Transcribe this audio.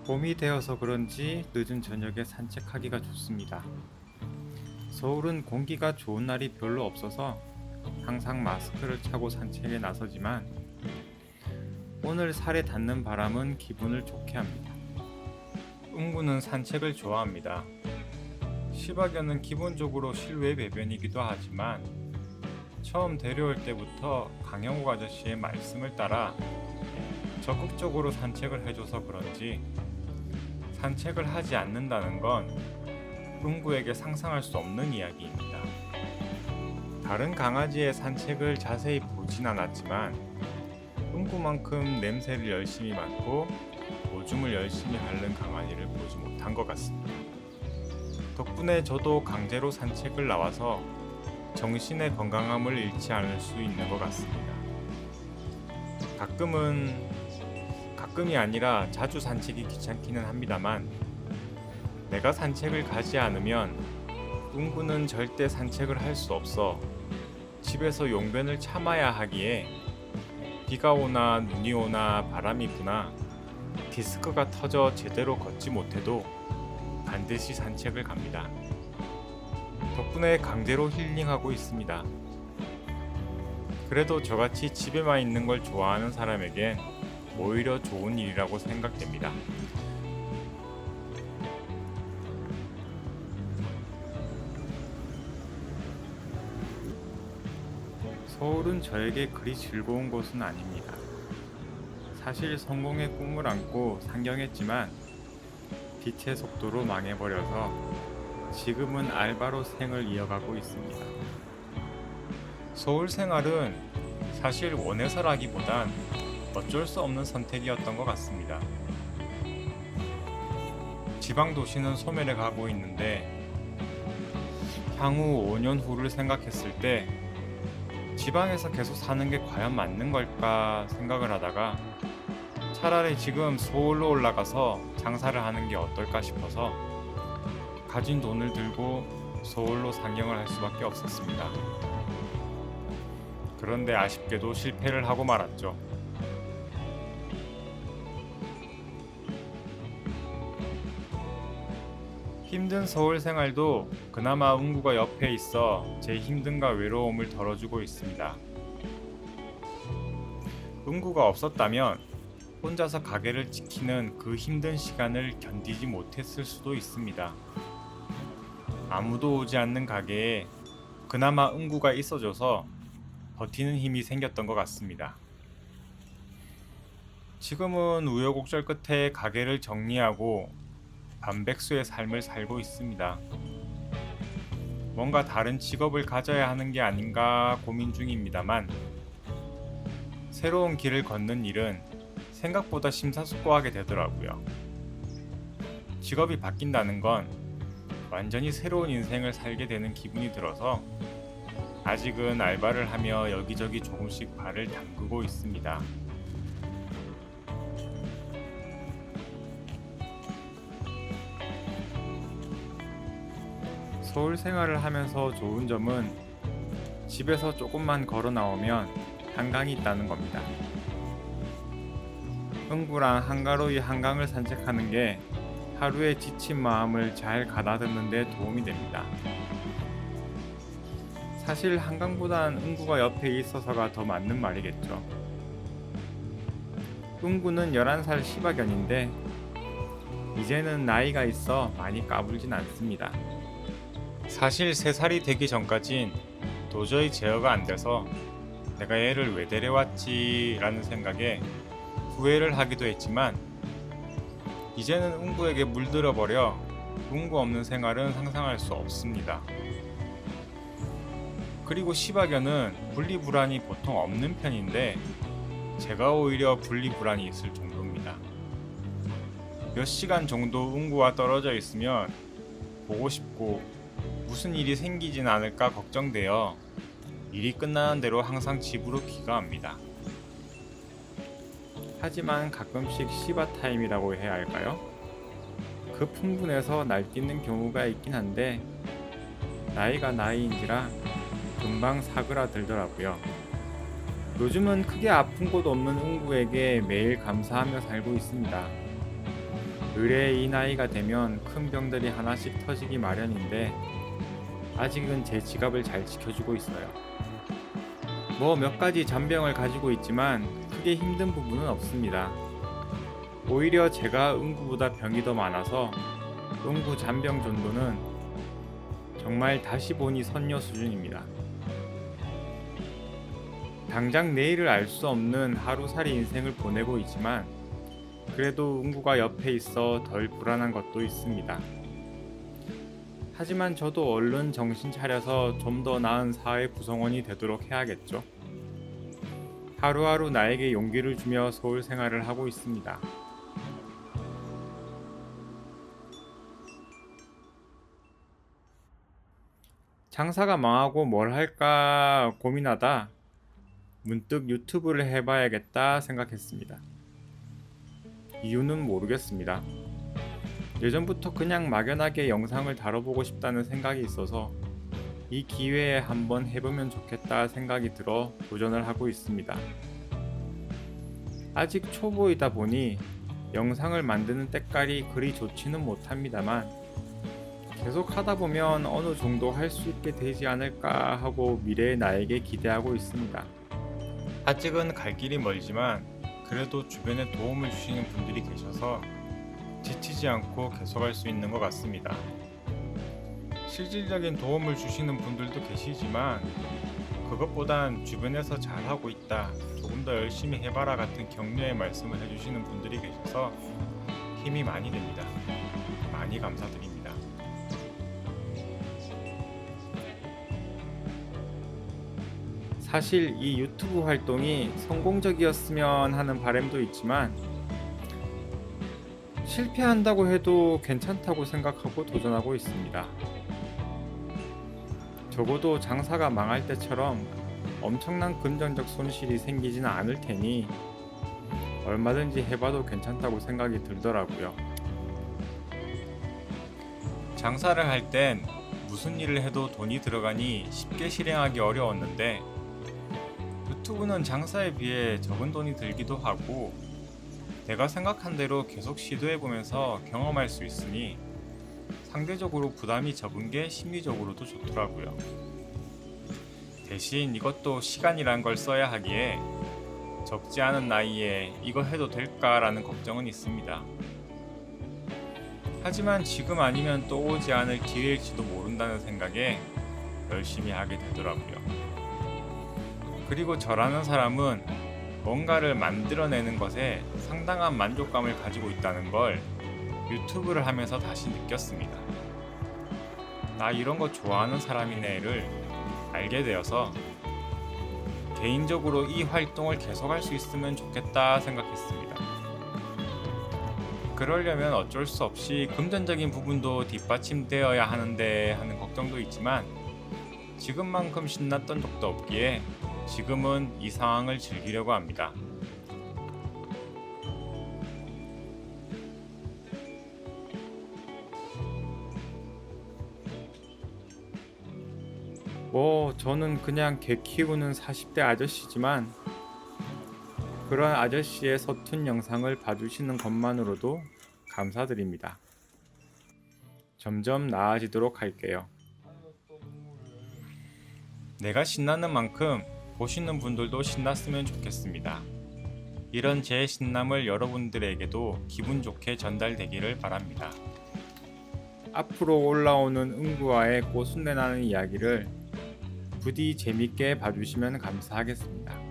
봄이 되어서 그런지 늦은 저녁에 산책하기가 좋습니다. 서울은 공기가 좋은 날이 별로 없어서 항상 마스크를 차고 산책에 나서지만 오늘 살에 닿는 바람은 기분을 좋게 합니다. 응구는 산책을 좋아합니다. 시바견은 기본적으로 실외 배변이기도 하지만 처음 데려올 때부터 강영욱 아저씨의 말씀을 따라 적극적으로 산책을 해줘서 그런지 산책을 하지 않는다는 건 응구에게 상상할 수 없는 이야기입니다. 다른 강아지의 산책을 자세히 보진 않았지만 응구만큼 냄새를 열심히 맡고 오줌을 열심히 핥는 강아지를 보지 못한 것 같습니다. 덕분에 저도 강제로 산책을 나와서 정신의 건강함을 잃지 않을 수 있는 것 같습니다. 가끔이 아니라 자주 산책이 귀찮기는 합니다만 내가 산책을 가지 않으면 응구는 절대 산책을 할 수 없어 집에서 용변을 참아야 하기에 비가 오나 눈이 오나 바람이 부나 디스크가 터져 제대로 걷지 못해도 반드시 산책을 갑니다. 덕분에 강제로 힐링하고 있습니다. 그래도 저같이 집에만 있는 걸 좋아하는 사람에겐 오히려 좋은 일이라고 생각됩니다. 서울은 저에게 그리 즐거운 곳은 아닙니다. 사실 성공의 꿈을 안고 상경했지만 빛의 속도로 망해버려서 지금은 알바로 생을 이어가고 있습니다. 서울 생활은 사실 원해서라기보단 어쩔 수 없는 선택이었던 것 같습니다. 지방 도시는 소멸해 가고 있는데 향후 5년 후를 생각했을 때 지방에서 계속 사는 게 과연 맞는 걸까 생각을 하다가 차라리 지금 서울로 올라가서 장사를 하는 게 어떨까 싶어서 가진 돈을 들고 서울로 상경을 할 수밖에 없었습니다. 그런데 아쉽게도 실패를 하고 말았죠. 힘든 서울 생활도 그나마 응구가 옆에 있어 제 힘듦과 외로움을 덜어주고 있습니다. 응구가 없었다면 혼자서 가게를 지키는 그 힘든 시간을 견디지 못했을 수도 있습니다. 아무도 오지 않는 가게에 그나마 응구가 있어줘서 버티는 힘이 생겼던 것 같습니다. 지금은 우여곡절 끝에 가게를 정리하고 반백수의 삶을 살고 있습니다. 뭔가 다른 직업을 가져야 하는 게 아닌가 고민 중입니다만 새로운 길을 걷는 일은 생각보다 심사숙고하게 되더라고요. 직업이 바뀐다는 건 완전히 새로운 인생을 살게 되는 기분이 들어서 아직은 알바를 하며 여기저기 조금씩 발을 담그고 있습니다. 서울 생활을 하면서 좋은 점은 집에서 조금만 걸어 나오면 한강이 있다는 겁니다. 응구랑 한가로이 한강을 산책하는 게 하루의 지친 마음을 잘 가다듬는 데 도움이 됩니다. 사실 한강보단 응구가 옆에 있어서가 더 맞는 말이겠죠. 응구는 11살 시바견인데 이제는 나이가 있어 많이 까불진 않습니다. 사실 3살이 되기 전까진 도저히 제어가 안 돼서 내가 얘를 왜 데려왔지 라는 생각에 후회를 하기도 했지만 이제는 응구에게 물들어 버려 응구 없는 생활은 상상할 수 없습니다. 그리고 시바견은 분리불안이 보통 없는 편인데 제가 오히려 분리불안이 있을 정도입니다. 몇 시간 정도 응구와 떨어져 있으면 보고 싶고 무슨 일이 생기진 않을까 걱정되어 일이 끝나는 대로 항상 집으로 귀가합니다. 하지만 가끔씩 시바 타임이라고 해야 할까요? 그 풍분해서 날뛰는 경우가 있긴 한데 나이가 나이인지라 금방 사그라들더라고요. 요즘은 크게 아픈 곳 없는 응구에게 매일 감사하며 살고 있습니다. 의뢰 이 나이가 되면 큰 병들이 하나씩 터지기 마련인데 아직은 제 지갑을 잘 지켜주고 있어요. 뭐 몇 가지 잔병을 가지고 있지만 크게 힘든 부분은 없습니다. 오히려 제가 응구보다 병이 더 많아서 응구 잔병 정도는 정말 다시 보니 선녀 수준입니다. 당장 내일을 알 수 없는 하루살이 인생을 보내고 있지만 그래도 응구가 옆에 있어 덜 불안한 것도 있습니다. 하지만 저도 얼른 정신 차려서 좀 더 나은 사회 구성원이 되도록 해야겠죠. 하루하루 나에게 용기를 주며 서울 생활을 하고 있습니다. 장사가 망하고 뭘 할까 고민하다 문득 유튜브를 해봐야겠다 생각했습니다. 이유는 모르겠습니다. 예전부터 그냥 막연하게 영상을 다뤄보고 싶다는 생각이 있어서 이 기회에 한번 해보면 좋겠다 생각이 들어 도전을 하고 있습니다. 아직 초보이다 보니 영상을 만드는 때깔이 그리 좋지는 못합니다만 계속 하다 보면 어느 정도 할 수 있게 되지 않을까 하고 미래의 나에게 기대하고 있습니다. 아직은 갈 길이 멀지만 그래도 주변에 도움을 주시는 분들이 계셔서 지치지 않고 계속할 수 있는 것 같습니다. 실질적인 도움을 주시는 분들도 계시지만 그것보단 주변에서 잘하고 있다, 조금 더 열심히 해봐라 같은 격려의 말씀을 해주시는 분들이 계셔서 힘이 많이 됩니다. 많이 감사드립니다. 사실 이 유튜브 활동이 성공적이었으면 하는 바람도 있지만 실패한다고 해도 괜찮다고 생각하고 도전하고 있습니다. 적어도 장사가 망할 때처럼 엄청난 금전적 손실이 생기지는 않을 테니 얼마든지 해봐도 괜찮다고 생각이 들더라고요. 장사를 할 땐 무슨 일을 해도 돈이 들어가니 쉽게 실행하기 어려웠는데 유튜브는 장사에 비해 적은 돈이 들기도 하고 내가 생각한 대로 계속 시도해보면서 경험할 수 있으니 상대적으로 부담이 적은 게 심리적으로도 좋더라고요. 대신 이것도 시간이란 걸 써야 하기에 적지 않은 나이에 이거 해도 될까라는 걱정은 있습니다. 하지만 지금 아니면 또 오지 않을 기회일지도 모른다는 생각에 열심히 하게 되더라고요. 그리고 저라는 사람은 뭔가를 만들어내는 것에 상당한 만족감을 가지고 있다는 걸 유튜브를 하면서 다시 느꼈습니다. 나 이런 거 좋아하는 사람이네를 알게 되어서 개인적으로 이 활동을 계속할 수 있으면 좋겠다 생각했습니다. 그러려면 어쩔 수 없이 금전적인 부분도 뒷받침되어야 하는데 하는 걱정도 있지만 지금만큼 신났던 적도 없기에 지금은 이 상황을 즐기려고 합니다. 저는 그냥 개 키우는 40대 아저씨지만 그런 아저씨의 서툰 영상을 봐주시는 것만으로도 감사드립니다. 점점 나아지도록 할게요. 내가 신나는 만큼 보시는 분들도 신났으면 좋겠습니다. 이런 제 신남을 여러분들에게도 기분 좋게 전달되기를 바랍니다. 앞으로 올라오는 응구와의 꼬순내 나는 이야기를 부디 재밌게 봐주시면 감사하겠습니다.